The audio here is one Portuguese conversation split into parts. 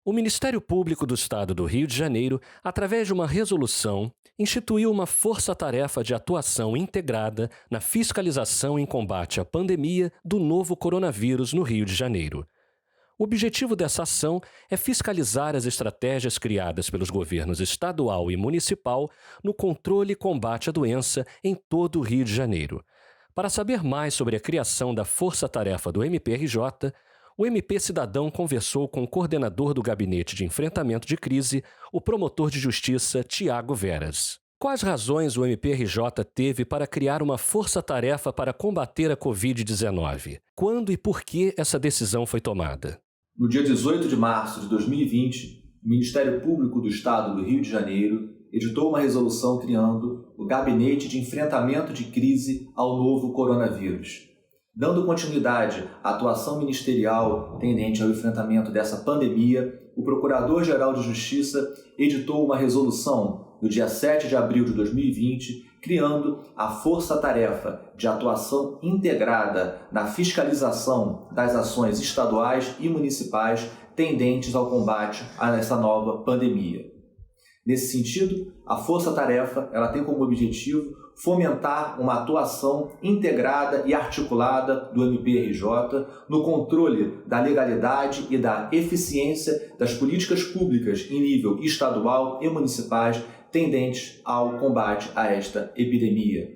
O Ministério Público do Estado do Rio de Janeiro, através de uma resolução, instituiu uma força-tarefa de atuação integrada na fiscalização em combate à pandemia do novo coronavírus no Rio de Janeiro. O objetivo dessa ação é fiscalizar as estratégias criadas pelos governos estadual e municipal no controle e combate à doença em todo o Rio de Janeiro. Para saber mais sobre a criação da Força-Tarefa do MPRJ, o MP Cidadão conversou com o coordenador do Gabinete de Enfrentamento de Crise, o promotor de Justiça, Tiago Veras. Quais razões o MPRJ teve para criar uma força-tarefa para combater a Covid-19? Quando e por que essa decisão foi tomada? No dia 18 de março de 2020, o Ministério Público do Estado do Rio de Janeiro editou uma resolução criando o Gabinete de Enfrentamento de Crise ao novo coronavírus. Dando continuidade à atuação ministerial tendente ao enfrentamento dessa pandemia, o Procurador-Geral de Justiça editou uma resolução no dia 7 de abril de 2020, criando a Força-Tarefa de Atuação Integrada na Fiscalização das Ações Estaduais e Municipais tendentes ao combate a essa nova pandemia. Nesse sentido, a Força-Tarefa ela tem como objetivo fomentar uma atuação integrada e articulada do MPRJ no controle da legalidade e da eficiência das políticas públicas em nível estadual e municipais tendentes ao combate a esta epidemia.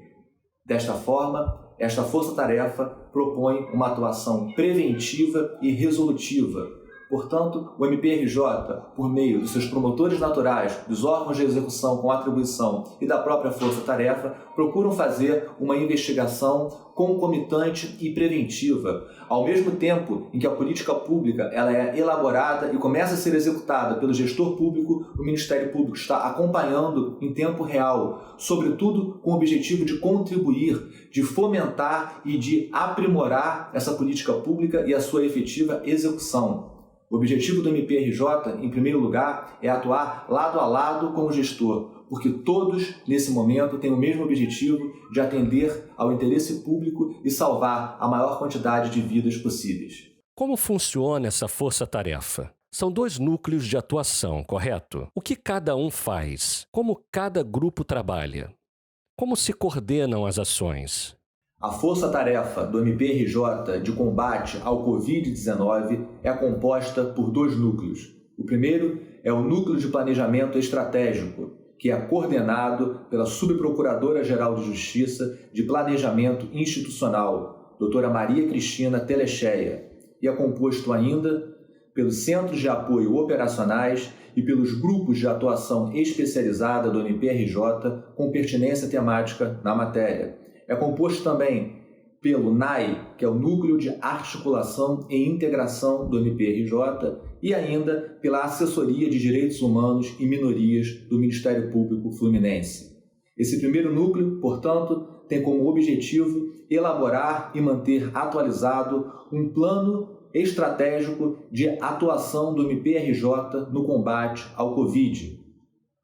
Desta forma, esta força-tarefa propõe uma atuação preventiva e resolutiva. Portanto, o MPRJ, por meio dos seus promotores naturais, dos órgãos de execução com atribuição e da própria força-tarefa, procuram fazer uma investigação concomitante e preventiva, ao mesmo tempo em que a política pública ela é elaborada e começa a ser executada pelo gestor público. O Ministério Público está acompanhando em tempo real, sobretudo com o objetivo de contribuir, de fomentar e de aprimorar essa política pública e a sua efetiva execução. O objetivo do MPRJ, em primeiro lugar, é atuar lado a lado com o gestor, porque todos, nesse momento, têm o mesmo objetivo de atender ao interesse público e salvar a maior quantidade de vidas possíveis. Como funciona essa força-tarefa? São 2 núcleos de atuação, correto? O que cada um faz? Como cada grupo trabalha? Como se coordenam as ações? A força-tarefa do MPRJ de combate ao Covid-19 é composta por 2 núcleos. O primeiro é o Núcleo de Planejamento Estratégico, que é coordenado pela Subprocuradora-Geral de Justiça de Planejamento Institucional, doutora Maria Cristina Telecheia, e é composto ainda pelos Centros de Apoio Operacionais e pelos grupos de atuação especializada do MPRJ com pertinência temática na matéria. É composto também pelo NAI, que é o Núcleo de Articulação e Integração do MPRJ, e ainda pela Assessoria de Direitos Humanos e Minorias do Ministério Público Fluminense. Esse primeiro núcleo, portanto, tem como objetivo elaborar e manter atualizado um plano estratégico de atuação do MPRJ no combate ao Covid.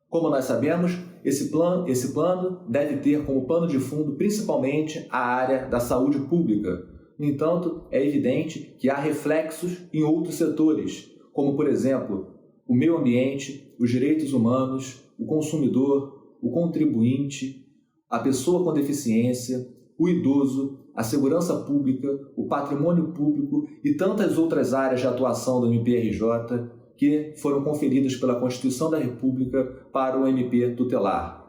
Como nós sabemos, esse plano deve ter como pano de fundo principalmente a área da saúde pública. No entanto, é evidente que há reflexos em outros setores, como, por exemplo, o meio ambiente, os direitos humanos, o consumidor, o contribuinte, a pessoa com deficiência, o idoso, a segurança pública, o patrimônio público e tantas outras áreas de atuação do MPRJ que foram conferidas pela Constituição da República para o MP tutelar.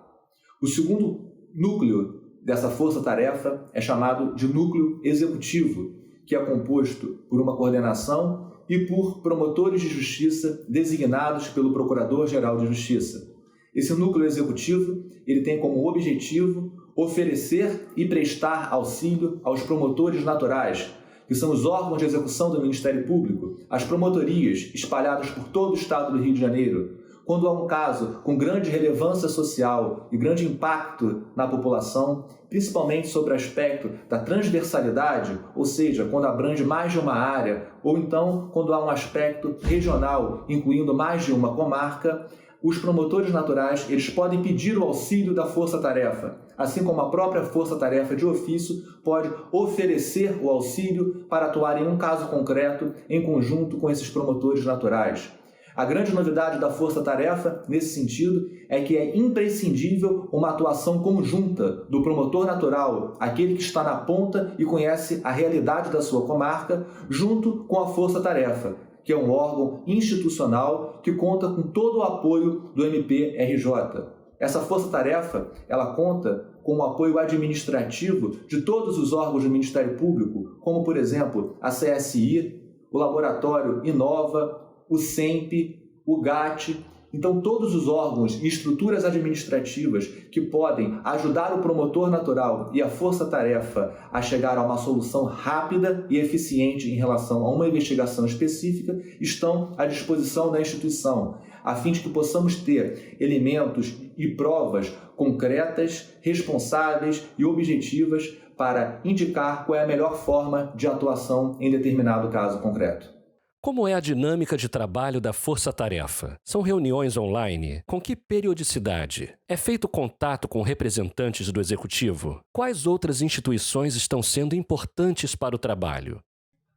O segundo núcleo dessa força-tarefa é chamado de núcleo executivo, que é composto por uma coordenação e por promotores de justiça designados pelo Procurador-Geral de Justiça. Esse núcleo executivo ele tem como objetivo oferecer e prestar auxílio aos promotores naturais, que são os órgãos de execução do Ministério Público, as promotorias espalhadas por todo o Estado do Rio de Janeiro. Quando há um caso com grande relevância social e grande impacto na população, principalmente sobre o aspecto da transversalidade, ou seja, quando abrange mais de uma área, ou então quando há um aspecto regional, incluindo mais de uma comarca, os promotores naturais eles podem pedir o auxílio da força-tarefa, assim como a própria força-tarefa de ofício pode oferecer o auxílio para atuar em um caso concreto em conjunto com esses promotores naturais. A grande novidade da força-tarefa, nesse sentido, é que é imprescindível uma atuação conjunta do promotor natural, aquele que está na ponta e conhece a realidade da sua comarca, junto com a força-tarefa, que é um órgão institucional que conta com todo o apoio do MPRJ. Essa força-tarefa, ela conta com o apoio administrativo de todos os órgãos do Ministério Público, como, por exemplo, a CSI, o Laboratório Inova, o SEMP, o GAT. Então, todos os órgãos e estruturas administrativas que podem ajudar o promotor natural e a força-tarefa a chegar a uma solução rápida e eficiente em relação a uma investigação específica estão à disposição da instituição, a fim de que possamos ter elementos e provas concretas, responsáveis e objetivas para indicar qual é a melhor forma de atuação em determinado caso concreto. Como é a dinâmica de trabalho da força-tarefa? São reuniões online? Com que periodicidade? É feito contato com representantes do Executivo? Quais outras instituições estão sendo importantes para o trabalho?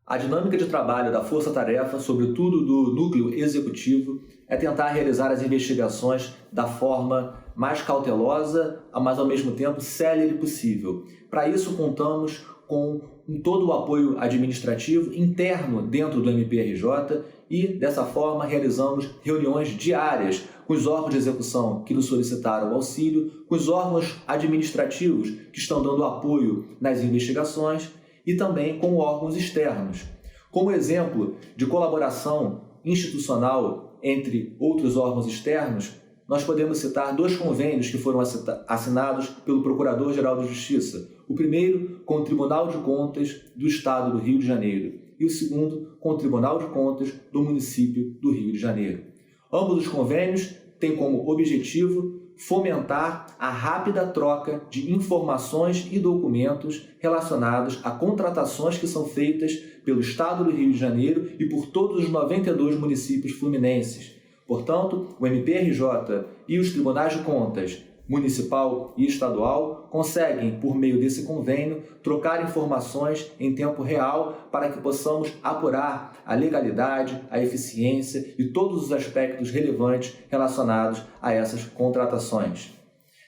A dinâmica de trabalho da força-tarefa, sobretudo do núcleo executivo, é tentar realizar as investigações da forma mais cautelosa, mas ao mesmo tempo célere possível. Para isso, contamos com todo o apoio administrativo interno dentro do MPRJ e, dessa forma, realizamos reuniões diárias com os órgãos de execução que nos solicitaram auxílio, com os órgãos administrativos que estão dando apoio nas investigações e também com órgãos externos. Como exemplo de colaboração institucional entre outros órgãos externos, nós podemos citar 2 convênios que foram assinados pelo Procurador-Geral de Justiça. O primeiro com o Tribunal de Contas do Estado do Rio de Janeiro e o segundo com o Tribunal de Contas do município do Rio de Janeiro. Ambos os convênios têm como objetivo fomentar a rápida troca de informações e documentos relacionados a contratações que são feitas pelo Estado do Rio de Janeiro e por todos os 92 municípios fluminenses. Portanto, o MPRJ e os Tribunais de Contas municipal e estadual conseguem, por meio desse convênio, trocar informações em tempo real para que possamos apurar a legalidade, a eficiência e todos os aspectos relevantes relacionados a essas contratações.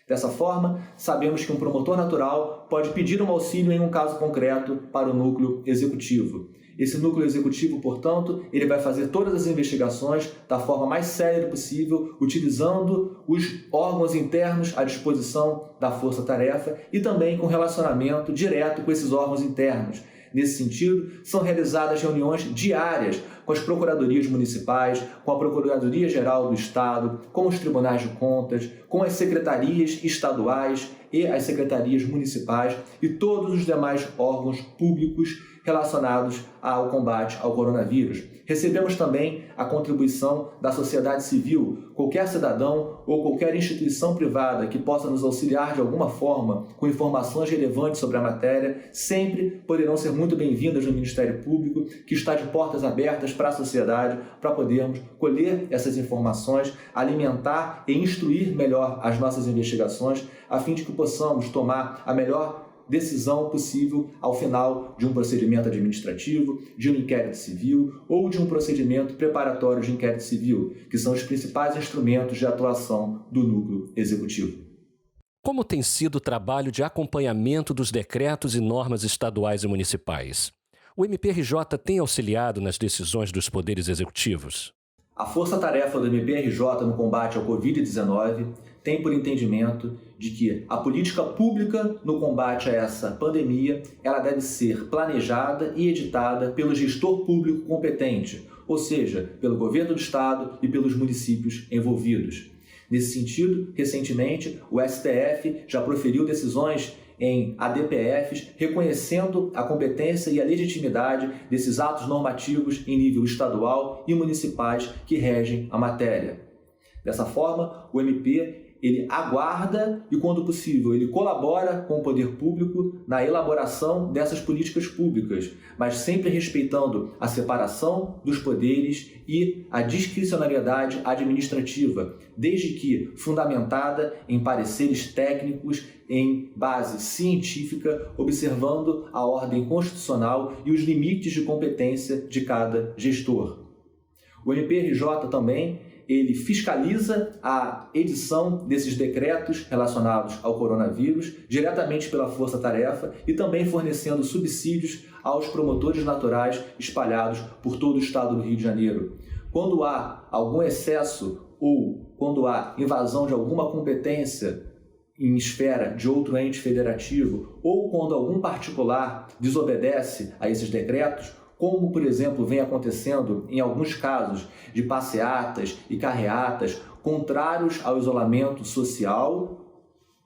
Dessa forma, sabemos que um promotor natural pode pedir um auxílio em um caso concreto para o núcleo executivo. Esse núcleo executivo, portanto, ele vai fazer todas as investigações da forma mais célere possível, utilizando os órgãos internos à disposição da força-tarefa e também com relacionamento direto com esses órgãos internos. Nesse sentido, são realizadas reuniões diárias com as procuradorias municipais, com a Procuradoria-Geral do Estado, com os tribunais de contas, com as secretarias estaduais e as secretarias municipais e todos os demais órgãos públicos relacionados ao combate ao coronavírus. Recebemos também a contribuição da sociedade civil. Qualquer cidadão ou qualquer instituição privada que possa nos auxiliar de alguma forma com informações relevantes sobre a matéria, sempre poderão ser muito bem-vindas no Ministério Público, que está de portas abertas para a sociedade, para podermos colher essas informações, alimentar e instruir melhor as nossas investigações, a fim de que possamos tomar a melhor decisão possível ao final de um procedimento administrativo, de um inquérito civil ou de um procedimento preparatório de inquérito civil, que são os principais instrumentos de atuação do núcleo executivo. Como tem sido o trabalho de acompanhamento dos decretos e normas estaduais e municipais? O MPRJ tem auxiliado nas decisões dos poderes executivos? A força-tarefa do MPRJ no combate ao Covid-19 tem por entendimento de que a política pública no combate a essa pandemia ela deve ser planejada e editada pelo gestor público competente, ou seja, pelo governo do Estado e pelos municípios envolvidos. Nesse sentido, recentemente, o STF já proferiu decisões em ADPFs, reconhecendo a competência e a legitimidade desses atos normativos em nível estadual e municipais que regem a matéria. Dessa forma, o MP ele aguarda e, quando possível, ele colabora com o poder público na elaboração dessas políticas públicas, mas sempre respeitando a separação dos poderes e a discricionariedade administrativa, desde que fundamentada em pareceres técnicos em base científica, observando a ordem constitucional e os limites de competência de cada gestor. O MPRJ também ele fiscaliza a edição desses decretos relacionados ao coronavírus diretamente pela Força Tarefa e também fornecendo subsídios aos promotores naturais espalhados por todo o estado do Rio de Janeiro. Quando há algum excesso ou quando há invasão de alguma competência em esfera de outro ente federativo ou quando algum particular desobedece a esses decretos, como, por exemplo, vem acontecendo em alguns casos de passeatas e carreatas contrários ao isolamento social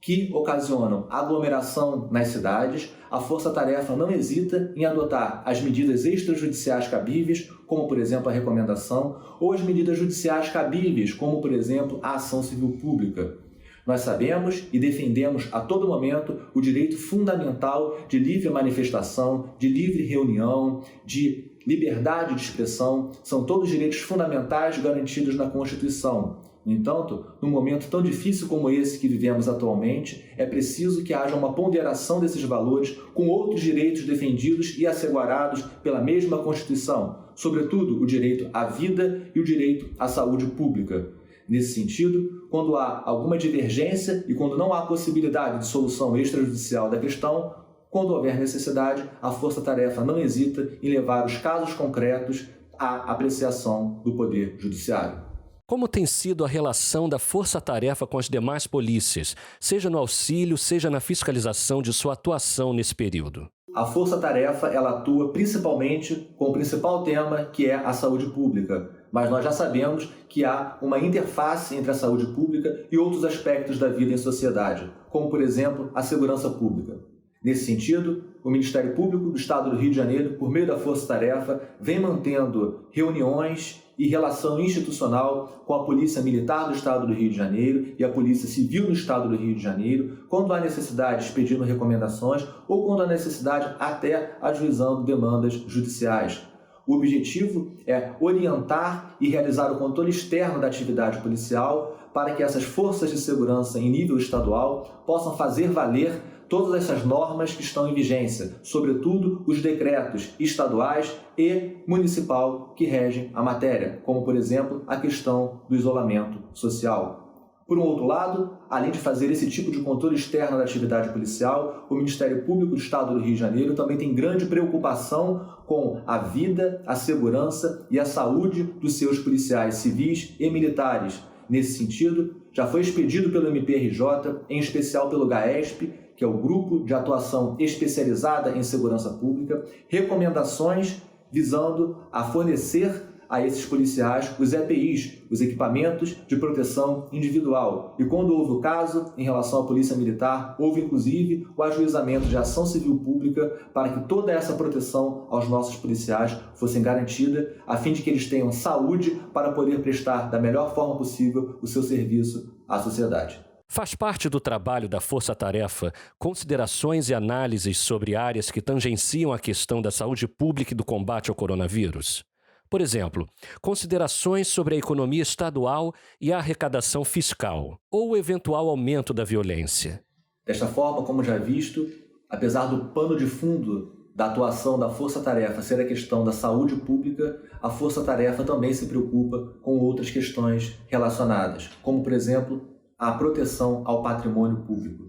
que ocasionam aglomeração nas cidades, a Força Tarefa não hesita em adotar as medidas extrajudiciais cabíveis, como, por exemplo, a recomendação, ou as medidas judiciais cabíveis, como, por exemplo, a ação civil pública. Nós sabemos e defendemos a todo momento o direito fundamental de livre manifestação, de livre reunião, de liberdade de expressão. São todos direitos fundamentais garantidos na Constituição. No entanto, num momento tão difícil como esse que vivemos atualmente, é preciso que haja uma ponderação desses valores com outros direitos defendidos e assegurados pela mesma Constituição, sobretudo o direito à vida e o direito à saúde pública. Nesse sentido, quando há alguma divergência e quando não há possibilidade de solução extrajudicial da questão, quando houver necessidade, a Força Tarefa não hesita em levar os casos concretos à apreciação do Poder Judiciário. Como tem sido a relação da Força Tarefa com as demais polícias, seja no auxílio, seja na fiscalização de sua atuação nesse período? A Força Tarefa ela atua principalmente com o principal tema, que é a saúde pública. Mas nós já sabemos que há uma interface entre a saúde pública e outros aspectos da vida em sociedade, como, por exemplo, a segurança pública. Nesse sentido, o Ministério Público do Estado do Rio de Janeiro, por meio da Força Tarefa, vem mantendo reuniões e relação institucional com a Polícia Militar do Estado do Rio de Janeiro e a Polícia Civil do Estado do Rio de Janeiro, quando há necessidade expedindo recomendações ou quando há necessidade até ajuizando demandas judiciais. O objetivo é orientar e realizar o controle externo da atividade policial para que essas forças de segurança em nível estadual possam fazer valer todas essas normas que estão em vigência, sobretudo os decretos estaduais e municipal que regem a matéria, como, por exemplo, a questão do isolamento social. Por um outro lado, além de fazer esse tipo de controle externo da atividade policial, o Ministério Público do Estado do Rio de Janeiro também tem grande preocupação com a vida, a segurança e a saúde dos seus policiais civis e militares. Nesse sentido, já foi expedido pelo MPRJ, em especial pelo GAESP, que é o Grupo de Atuação Especializada em Segurança Pública, recomendações visando a fornecer a esses policiais os EPIs, os equipamentos de proteção individual. E quando houve o caso, em relação à Polícia Militar, houve inclusive o ajuizamento de ação civil pública para que toda essa proteção aos nossos policiais fosse garantida, a fim de que eles tenham saúde para poder prestar da melhor forma possível o seu serviço à sociedade. Faz parte do trabalho da Força Tarefa considerações e análises sobre áreas que tangenciam a questão da saúde pública e do combate ao coronavírus? Por exemplo, considerações sobre a economia estadual e a arrecadação fiscal, ou o eventual aumento da violência. Desta forma, como já visto, apesar do pano de fundo da atuação da Força Tarefa ser a questão da saúde pública, a Força Tarefa também se preocupa com outras questões relacionadas, como, por exemplo, a proteção ao patrimônio público.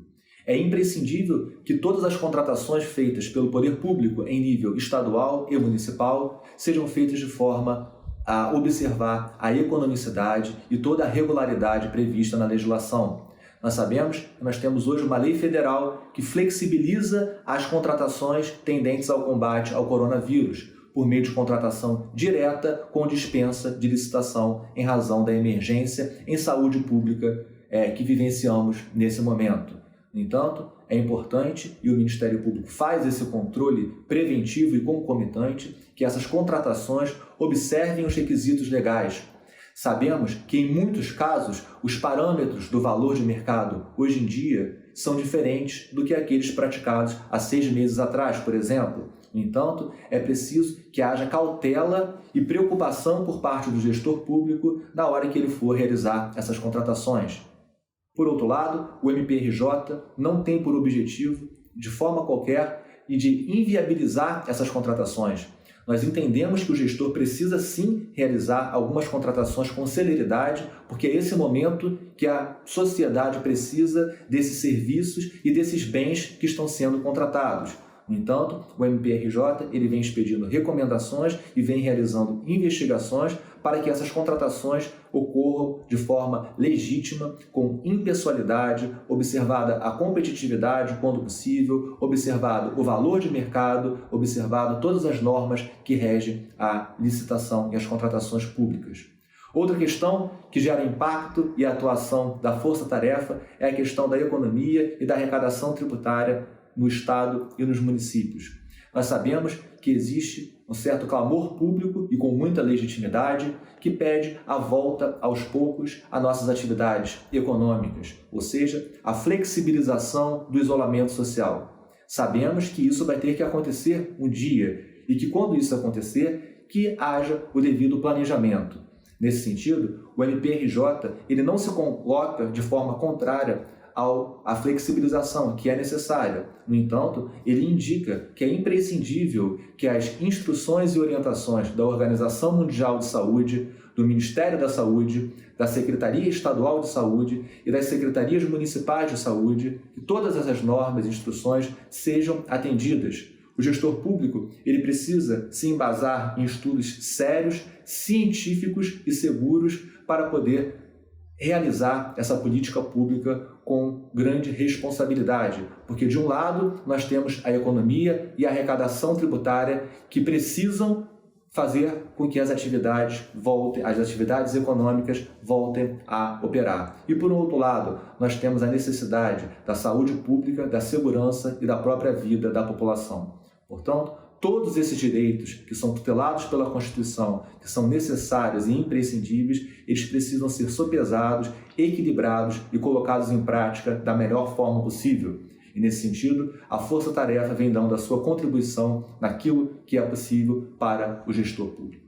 É imprescindível que todas as contratações feitas pelo poder público em nível estadual e municipal sejam feitas de forma a observar a economicidade e toda a regularidade prevista na legislação. Nós sabemos que nós temos hoje uma lei federal que flexibiliza as contratações tendentes ao combate ao coronavírus, por meio de contratação direta com dispensa de licitação em razão da emergência em saúde pública que vivenciamos nesse momento. No entanto, é importante, e o Ministério Público faz esse controle preventivo e concomitante, que essas contratações observem os requisitos legais. Sabemos que, em muitos casos, os parâmetros do valor de mercado, hoje em dia, são diferentes do que aqueles praticados há 6 meses atrás, por exemplo. No entanto, é preciso que haja cautela e preocupação por parte do gestor público na hora que ele for realizar essas contratações. Por outro lado, o MPRJ não tem por objetivo, de forma qualquer, e de inviabilizar essas contratações. Nós entendemos que o gestor precisa sim realizar algumas contratações com celeridade, porque é esse momento que a sociedade precisa desses serviços e desses bens que estão sendo contratados. No entanto, o MPRJ ele vem expedindo recomendações e vem realizando investigações para que essas contratações ocorram de forma legítima, com impessoalidade, observada a competitividade quando possível, observado o valor de mercado, observado todas as normas que regem a licitação e as contratações públicas. Outra questão que gera impacto e atuação da força-tarefa é a questão da economia e da arrecadação tributária no Estado e nos municípios. Nós sabemos que existe um certo clamor público e com muita legitimidade que pede a volta aos poucos às nossas atividades econômicas, ou seja, a flexibilização do isolamento social. Sabemos que isso vai ter que acontecer um dia e que quando isso acontecer, que haja o devido planejamento. Nesse sentido, o MPRJ ele não se coloca de forma contrária à flexibilização que é necessária. No entanto, ele indica que é imprescindível que as instruções e orientações da Organização Mundial de Saúde, do Ministério da Saúde, da Secretaria Estadual de Saúde e das Secretarias Municipais de Saúde, que todas essas normas e instruções sejam atendidas. O gestor público ele precisa se embasar em estudos sérios, científicos e seguros para poder realizar essa política pública com grande responsabilidade, porque de um lado nós temos a economia e a arrecadação tributária que precisam fazer com que as atividades econômicas voltem a operar. E por outro lado, nós temos a necessidade da saúde pública, da segurança e da própria vida da população. Portanto, todos esses direitos que são tutelados pela Constituição, que são necessários e imprescindíveis, eles precisam ser sopesados, equilibrados e colocados em prática da melhor forma possível. E nesse sentido, a Força Tarefa vem dando a sua contribuição naquilo que é possível para o gestor público.